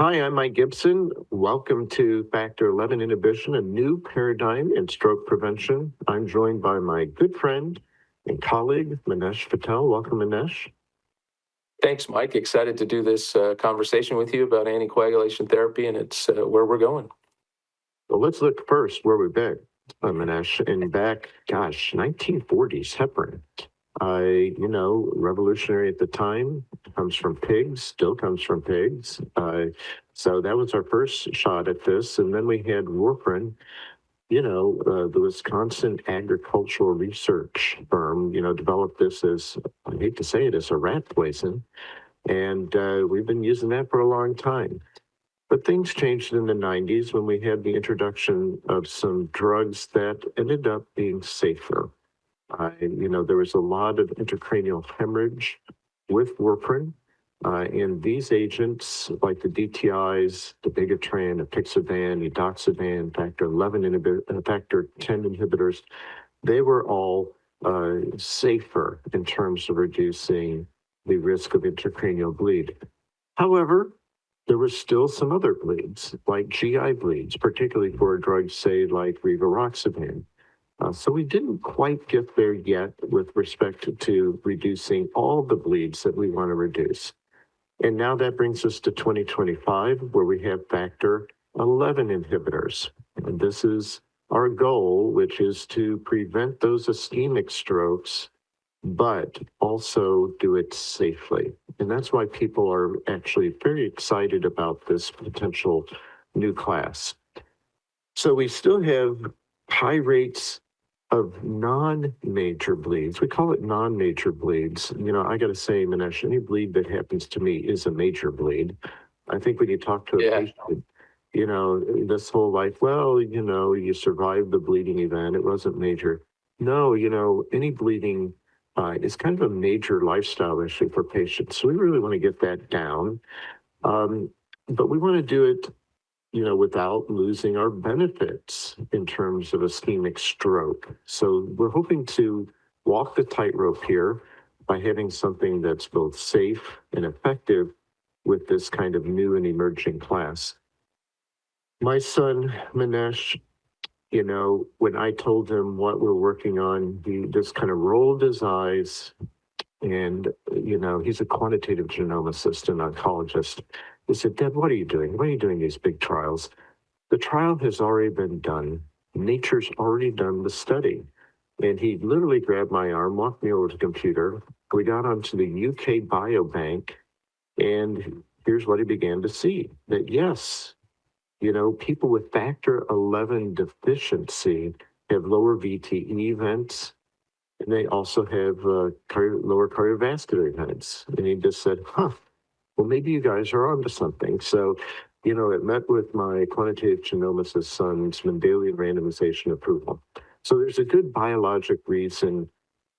Hi, I'm Mike Gibson. Welcome to Factor 11 Inhibition, a new paradigm in stroke prevention. I'm joined by my good friend and colleague, Manesh Patel. Welcome, Manesh. Thanks, Mike. Excited to do this conversation with you about anticoagulation therapy, and it's where we're going. Well, let's look first where we've been, Manesh. And back, 1940s, heparin. Revolutionary at the time, comes from pigs, still comes from pigs. So that was our first shot at this. And then we had warfarin. The Wisconsin Agricultural Research Firm, developed this as, I hate to say it, as a rat poison. And we've been using that for a long time. But things changed in the 90s when we had the introduction of some drugs that ended up being safer. There was a lot of intracranial hemorrhage with warfarin. And these agents, like the DTIs, the Bigatran, apixaban, edoxaban, factor 10 inhibitors, they were all safer in terms of reducing the risk of intracranial bleed. However, there were still some other bleeds, like GI bleeds, particularly for a drug, say, like rivaroxaban. So we didn't quite get there yet with respect to reducing all the bleeds that we want to reduce. And now that brings us to 2025, where we have factor 11 inhibitors. And this is our goal, which is to prevent those ischemic strokes, but also do it safely. And that's why people are actually very excited about this potential new class. So we still have high rates of non-major bleeds. We call it non-major bleeds. I got to say, Manesh, any bleed that happens to me is a major bleed. I think when you talk to a patient, this whole you survived the bleeding event. It wasn't major. No, any bleeding is kind of a major lifestyle issue for patients. So we really want to get that down. But we want to do it without losing our benefits in terms of ischemic stroke. So we're hoping to walk the tightrope here by having something that's both safe and effective with this kind of new and emerging class. My son, Manesh, when I told him what we're working on, he just kind of rolled his eyes. And, he's a quantitative genomicist and oncologist. He said, Dad, what are you doing? Why are you doing these big trials? The trial has already been done. Nature's already done the study. And he literally grabbed my arm, walked me over to the computer. We got onto the UK Biobank, and here's what he began to see, that yes, people with factor 11 deficiency have lower VTE events, and they also have lower cardiovascular events. And he just said, well, maybe you guys are onto something. So, it met with my quantitative genomicist son's Mendelian randomization approval. So there's a good biologic reason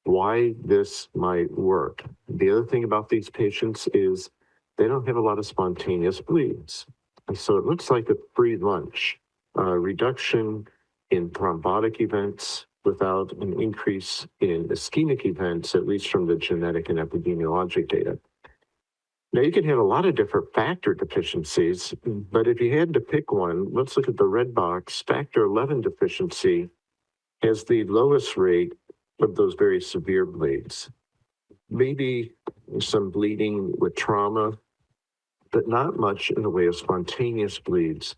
why this might work. The other thing about these patients is they don't have a lot of spontaneous bleeds. And so it looks like a free lunch, reduction in thrombotic events without an increase in ischemic events, at least from the genetic and epidemiologic data. Now, you can have a lot of different factor deficiencies, but if you had to pick one, let's look at the red box. Factor 11 deficiency has the lowest rate of those very severe bleeds. Maybe some bleeding with trauma, but not much in the way of spontaneous bleeds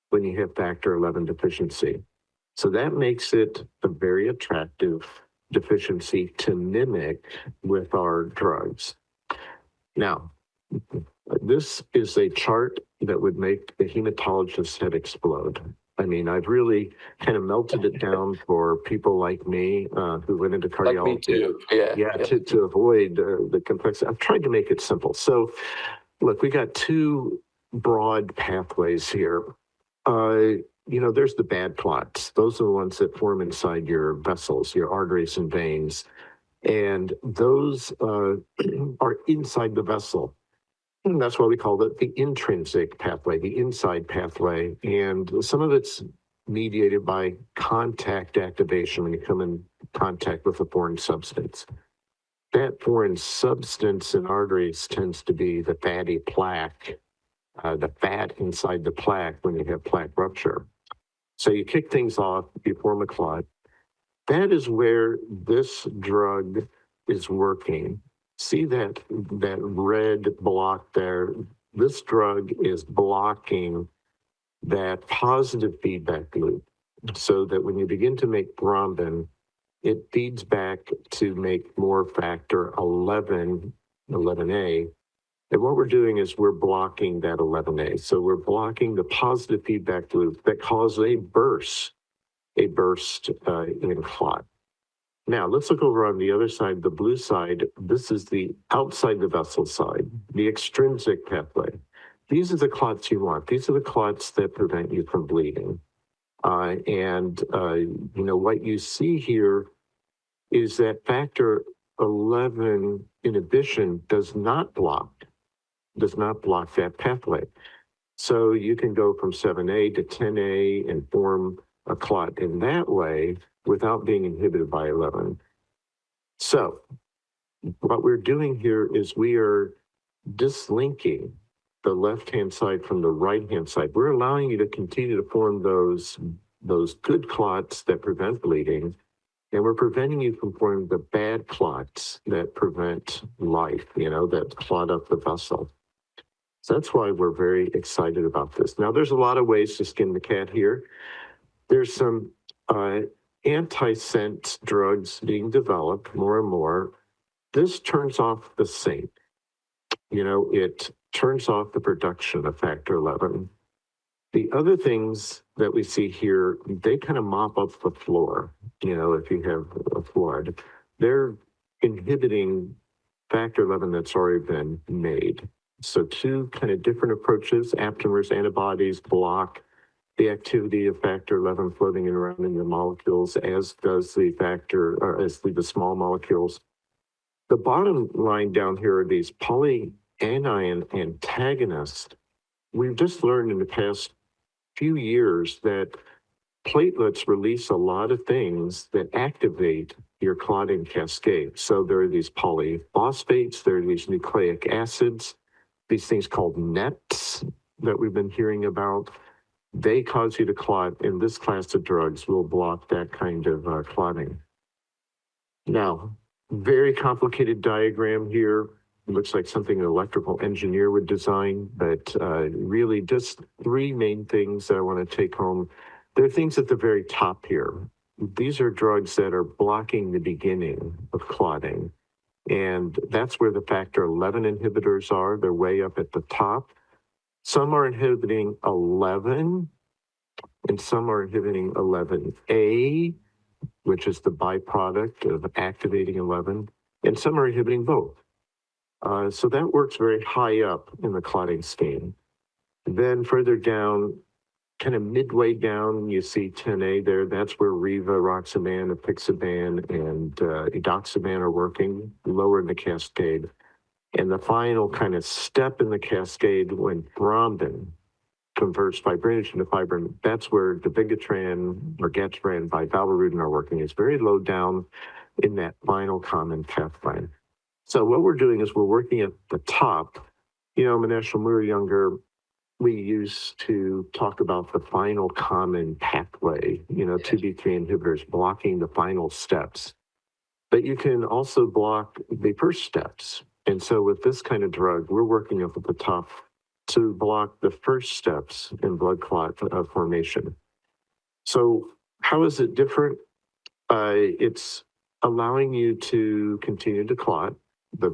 when you have factor 11 deficiency. So that makes it a very attractive deficiency to mimic with our drugs. Now, this is a chart that would make the hematologist's head explode. I mean, I've really kind of melted it down for people like me who went into cardiology. Like me too. To avoid the complexity. I've tried to make it simple. So, look, we got two broad pathways here. There's the bad clots. Those are the ones that form inside your vessels, your arteries and veins. And those are inside the vessel. And that's why we call it the intrinsic pathway, the inside pathway. And some of it's mediated by contact activation when you come in contact with a foreign substance. That foreign substance in arteries tends to be the fatty plaque the fat inside the plaque when you have plaque rupture. So you kick things off, you form a clot. That is where this drug is working. See that red block there? This drug is blocking that positive feedback loop so that when you begin to make thrombin, it feeds back to make more factor 11, 11A. And what we're doing is we're blocking that 11A. So we're blocking the positive feedback loop that causes a burst in clot. Now, let's look over on the other side, the blue side. This is the outside the vessel side, the extrinsic pathway. These are the clots you want. These are the clots that prevent you from bleeding. What you see here is that factor 11 inhibition does not block that pathway. So you can go from 7A to 10A and form a clot in that way without being inhibited by 11. So what we're doing here is we are dislinking the left-hand side from the right-hand side. We're allowing you to continue to form those good clots that prevent bleeding, and we're preventing you from forming the bad clots that prevent life, that clot up the vessel. So that's why we're very excited about this. Now, there's a lot of ways to skin the cat here. There's some anti-scent drugs being developed more and more. This turns off the scent. It turns off the production of factor 11. The other things that we see here, they kind of mop up the floor. If you have a flood, they're inhibiting factor 11 that's already been made. So two kind of different approaches. Aptamers antibodies block the activity of factor 11 floating around in the molecules, as does the small molecules. The bottom line down here are these polyanion antagonists. We've just learned in the past few years that platelets release a lot of things that activate your clotting cascade. So there are these polyphosphates, there are these nucleic acids, these things called nets that we've been hearing about. They cause you to clot, and this class of drugs will block that kind of clotting. Now, very complicated diagram here. It looks like something an electrical engineer would design, but really just three main things that I want to take home. There are things at the very top here. These are drugs that are blocking the beginning of clotting, and that's where the factor 11 inhibitors are. They're way up at the top. Some are inhibiting 11, and some are inhibiting 11A, which is the byproduct of activating 11, and some are inhibiting both. So that works very high up in the clotting scheme. Then further down, kind of midway down, you see 10A there. That's where rivaroxaban, apixaban, and edoxaban are working lower in the cascade. And the final kind of step in the cascade when thrombin converts fibrinogen to fibrin, that's where dabigatran, orgatran, and bivalirudin are working. It's very low down in that final common pathway. So what we're doing is we're working at the top. Manesh, when we were younger, we used to talk about the final common pathway, 2B3 inhibitors blocking the final steps. But you can also block the first steps. And so with this kind of drug, we're working up at the top to block the first steps in blood clot formation. So how is it different? It's allowing you to continue to clot the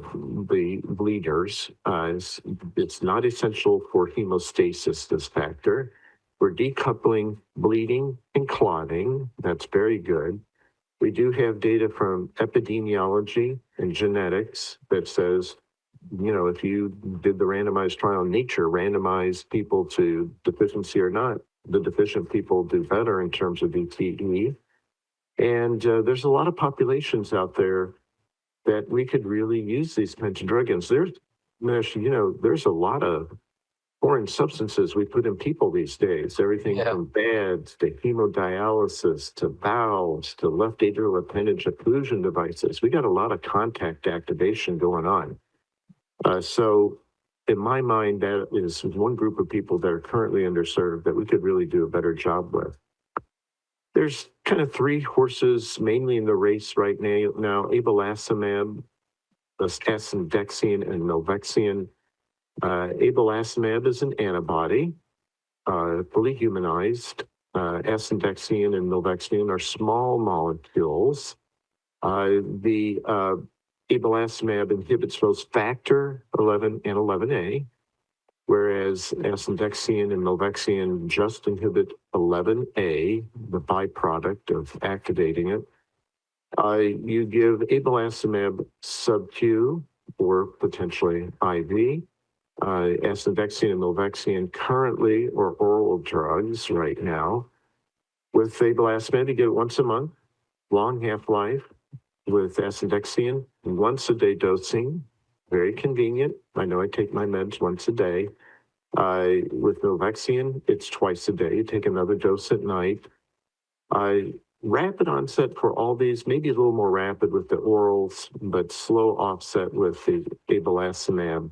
bleeders. It's not essential for hemostasis, this factor. We're decoupling bleeding and clotting. That's very good. We do have data from epidemiology and genetics that says, if you did the randomized trial in nature, randomized people to deficiency or not, the deficient people do better in terms of VTE. And there's a lot of populations out there that we could really use these kinds of drugs. There's a lot of foreign substances we put in people these days, everything from beds to hemodialysis to valves to left atrial appendage occlusion devices. We got a lot of contact activation going on. So in my mind, that is one group of people that are currently underserved that we could really do a better job with. There's kind of three horses mainly in the race right now, abelacimab, asundexian, and milvexian. Abelacimab is an antibody, fully humanized. Asundexian and milvexian are small molecules. The abelacimab inhibits both factor 11 and 11A, whereas asundexian and milvexian just inhibit 11A, the byproduct of activating it. You give abelacimab sub-Q or potentially IV. Asundexian and milvexian currently are oral drugs right now. With abelacimab, you get it once a month, long half-life. With asundexian, once a day dosing, very convenient. I know I take my meds once a day. With milvexian, it's twice a day. You take another dose at night. Rapid onset for all these, maybe a little more rapid with the orals, but slow offset with the abelacimab.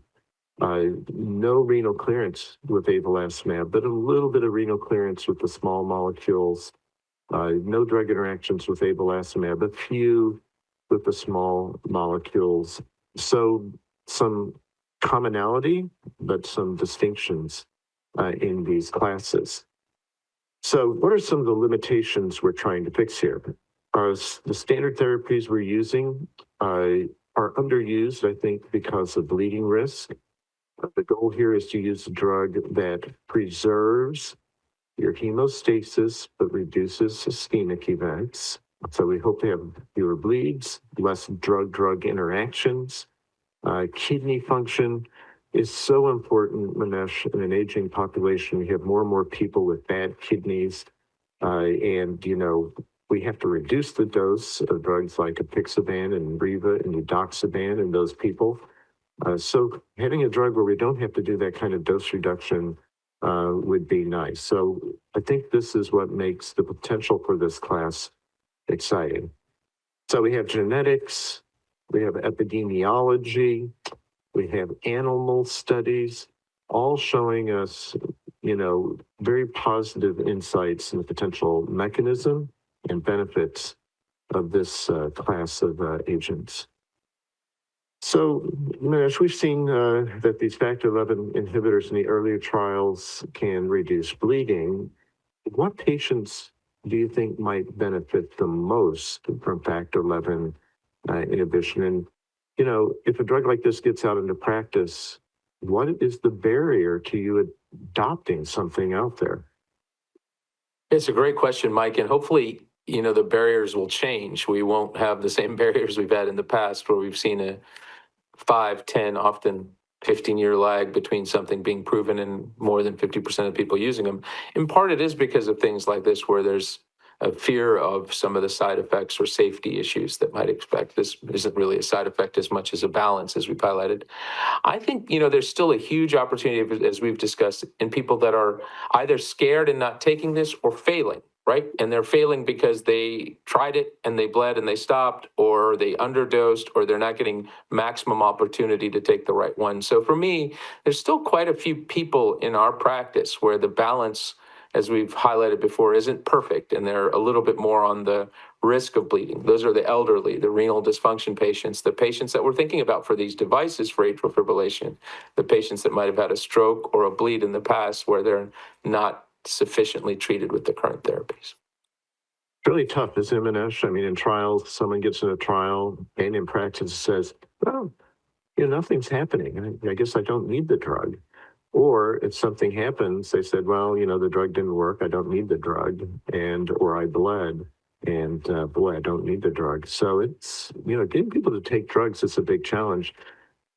No renal clearance with abelacimab, but a little bit of renal clearance with the small molecules. No drug interactions with abelacimab, a few with the small molecules. So some commonality, but some distinctions in these classes. So what are some of the limitations we're trying to fix here? The standard therapies we're using are underused, I think, because of bleeding risk. The goal here is to use a drug that preserves your hemostasis, but reduces ischemic events. So we hope to have fewer bleeds, less drug-drug interactions. Kidney function is so important, Manesh, in an aging population. We have more and more people with bad kidneys. And, we have to reduce the dose of drugs like apixaban and Riva and edoxaban in those people. So having a drug where we don't have to do that kind of dose reduction would be nice. So I think this is what makes the potential for this class exciting. So we have genetics, we have epidemiology, we have animal studies, all showing us, very positive insights in the potential mechanism and benefits of this class of agents. So, Manesh, we've seen that these factor 11 inhibitors in the earlier trials can reduce bleeding. What patients do you think might benefit the most from factor 11 inhibition? And, if a drug like this gets out into practice, what is the barrier to you adopting something out there? It's a great question, Mike, and hopefully, the barriers will change. We won't have the same barriers we've had in the past where we've seen a 5, 10, often 15-year lag between something being proven and more than 50% of people using them. In part, it is because of things like this where there's a fear of some of the side effects or safety issues that might expect. This isn't really a side effect as much as a balance, as we've highlighted. I think, there's still a huge opportunity, as we've discussed, in people that are either scared and not taking this or failing, right? And they're failing because they tried it and they bled and they stopped, or they underdosed, or they're not getting maximum opportunity to take the right one. So for me, there's still quite a few people in our practice where the balance, as we've highlighted before, isn't perfect, and they're a little bit more on the risk of bleeding. Those are the elderly, the renal dysfunction patients, the patients that we're thinking about for these devices for atrial fibrillation, the patients that might have had a stroke or a bleed in the past where they're not sufficiently treated with the current therapies. Really tough, isn't it, Manesh? I mean, in trials, someone gets in a trial and in practice says, well, nothing's happening. I guess I don't need the drug. Or if something happens, they said, well, the drug didn't work. I don't need the drug. Or I bled. And boy, I don't need the drug. So it's, getting people to take drugs is a big challenge.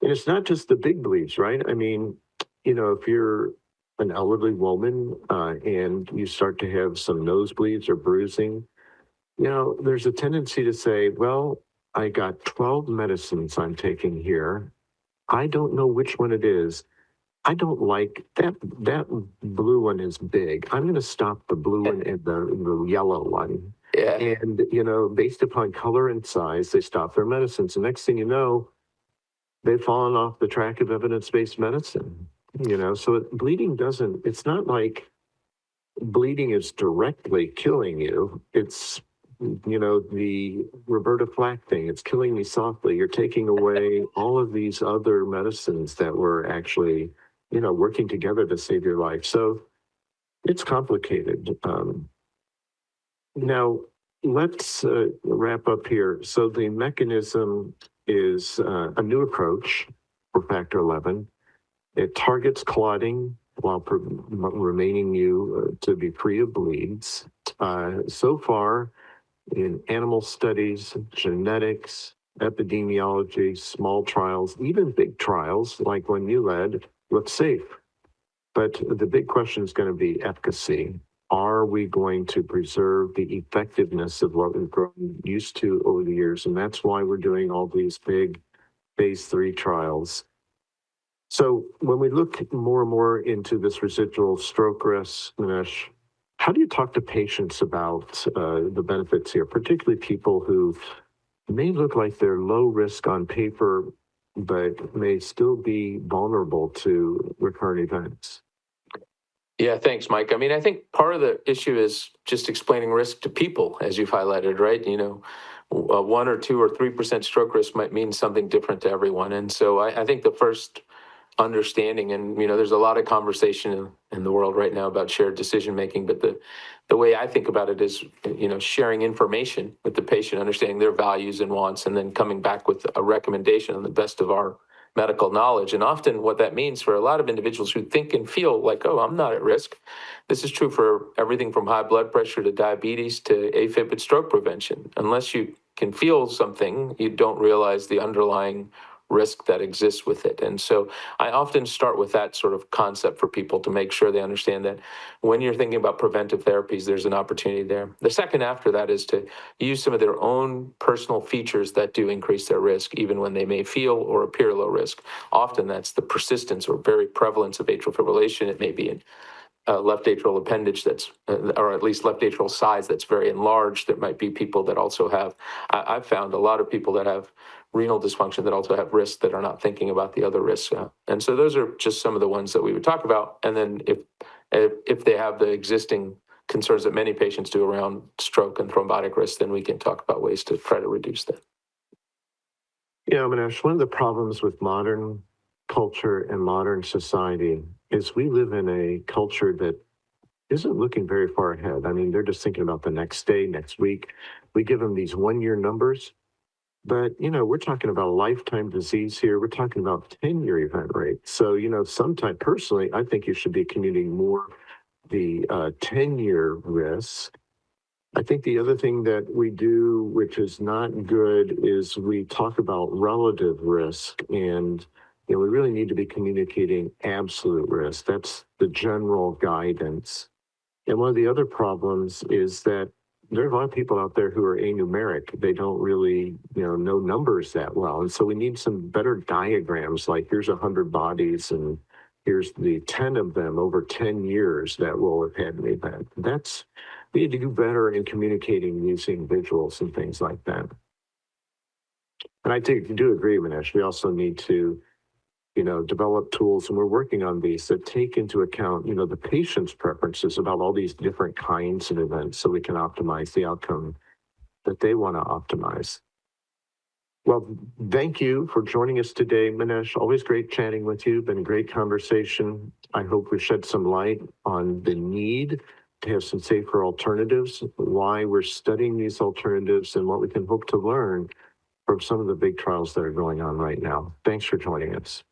And it's not just the big bleeds, right? I mean, if you're an elderly woman and you start to have some nosebleeds or bruising, there's a tendency to say, well, I got 12 medicines I'm taking here. I don't know which one it is. I don't like that. That blue one is big. I'm going to stop the blue one and the yellow one. Yeah. And, based upon color and size, they stop their medicines. The next thing you know, they've fallen off the track of evidence-based medicine. So bleeding doesn't, it's not like bleeding is directly killing you. It's, the Roberta Flack thing, it's killing me softly. You're taking away all of these other medicines that were actually, working together to save your life. So it's complicated. Now, let's wrap up here. So the mechanism is a new approach for factor 11. It targets clotting while remaining you to be free of bleeds. So far, in animal studies, genetics, epidemiology, small trials, even big trials like one you led, look safe. But the big question is going to be efficacy. Are we going to preserve the effectiveness of what we've grown used to over the years? And that's why we're doing all these big phase 3 trials. So when we look more and more into this residual stroke risk, Manesh, how do you talk to patients about the benefits here, particularly people who may look like they're low risk on paper, but may still be vulnerable to recurrent events? Yeah, thanks, Mike. I mean, I think part of the issue is just explaining risk to people, as you've highlighted, right? 1 or 2 or 3% stroke risk might mean something different to everyone. And so I think the first understanding, and there's a lot of conversation in the world right now about shared decision making, but the way I think about it is sharing information with the patient, understanding their values and wants, and then coming back with a recommendation on the best of our medical knowledge. And often what that means for a lot of individuals who think and feel like, oh, I'm not at risk. This is true for everything from high blood pressure to diabetes to AFib and stroke prevention. Unless you can feel something, you don't realize the underlying risk that exists with it. And so I often start with that sort of concept for people to make sure they understand that when you're thinking about preventive therapies, there's an opportunity there. The second after that is to use some of their own personal features that do increase their risk, even when they may feel or appear low risk. Often that's the persistence or very prevalence of atrial fibrillation. It may be in left atrial appendage that's, or at least left atrial size that's very enlarged. There might be people that also have, I've found a lot of people that have renal dysfunction that also have risks that are not thinking about the other risks. And so those are just some of the ones that we would talk about. And then if they have the existing concerns that many patients do around stroke and thrombotic risk, then we can talk about ways to try to reduce that. Yeah, Manesh, one of the problems with modern culture and modern society is we live in a culture that isn't looking very far ahead. I mean, they're just thinking about the next day, next week. We give them these 1-year numbers, but we're talking about a lifetime disease here. We're talking about 10-year event rate. So, sometime personally, I think you should be communicating more the 10-year risk. I think the other thing that we do, which is not good, is we talk about relative risk, and we really need to be communicating absolute risk. That's the general guidance. And one of the other problems is that there are a lot of people out there who are anumeric. They don't really, know numbers that well. And so we need some better diagrams, like here's 100 bodies and here's the 10 of them over 10 years that will have had an event. We need to do better in communicating using visuals and things like that. And I do agree, Manesh. We also need to develop tools, and we're working on these that take into account, the patient's preferences about all these different kinds of events so we can optimize the outcome that they want to optimize. Well, thank you for joining us today, Manesh. Always great chatting with you. Been a great conversation. I hope we shed some light on the need to have some safer alternatives, why we're studying these alternatives, and what we can hope to learn from some of the big trials that are going on right now. Thanks for joining us.